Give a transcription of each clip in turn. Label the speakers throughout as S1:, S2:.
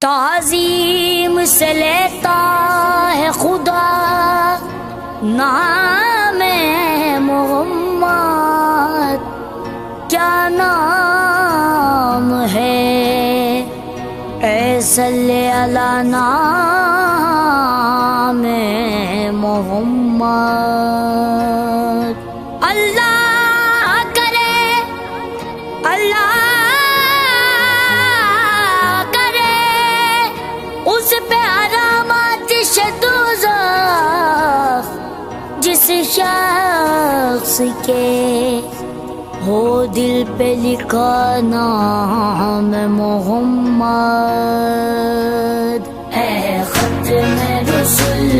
S1: تعظیم سے لیتا ہے خدا نام محمد، کیا نام ہے اے صلی علی نام محمد۔ اللہ کرے اس پہ حرام آتش دوزخ جس شخص کے ہو دل پہ لکھا نام محمد۔ اے ختم رسول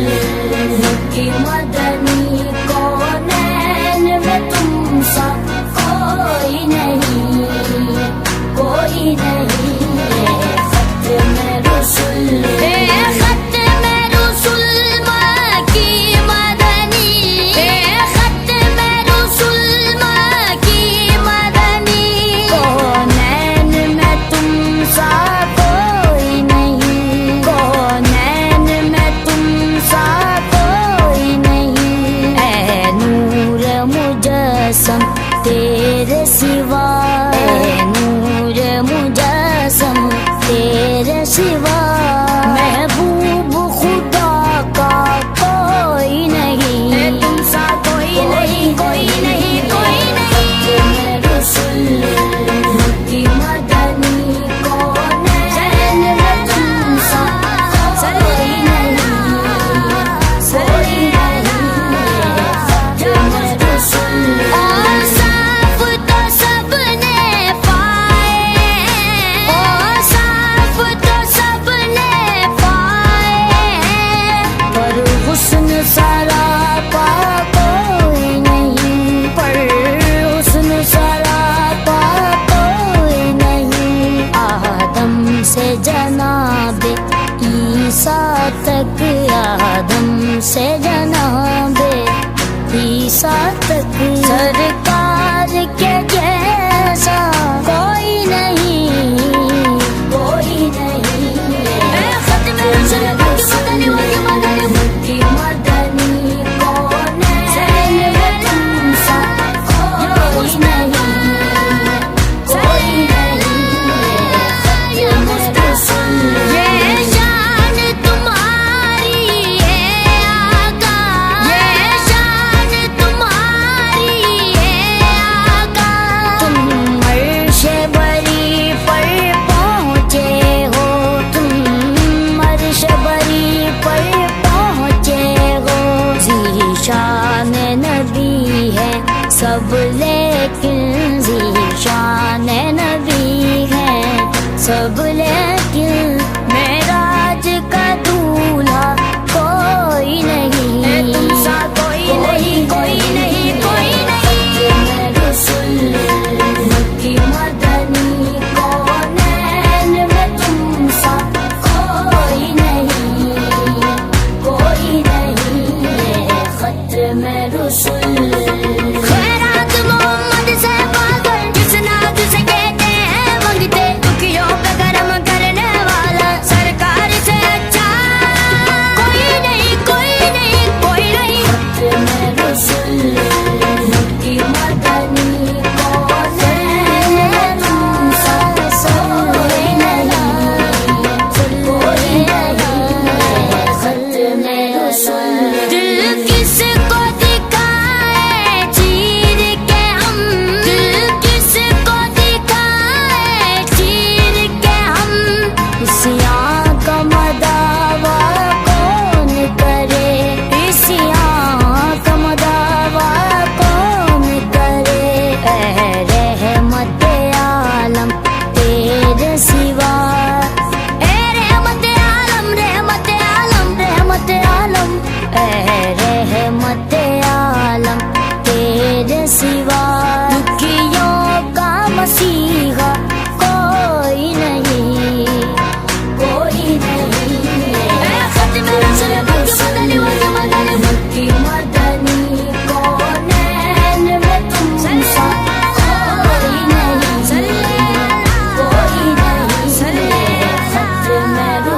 S1: کی مدنی کونین میں تم سا کوئی نہیں، کوئی نہیں۔ تیرے سوا نور مجسم، تیرے سوا محبوب خدا کا کوئی نہیں، تم سا کوئی نہیں، کوئی نہیں، کوئی نہیں۔ رسول کی مدنی کونین میں تم سا کوئی نہیں، کوئی نہیں۔ رسول جناب عیسیٰ تک، آدم سے جناب عیسیٰ تک سرکار کے جیسا کوئی نہیں، کوئی نہیں۔ اے ختم رسول کی مدنی کونین میں تم سا کوئی نہیں، کوئی نہیں۔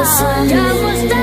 S1: رسول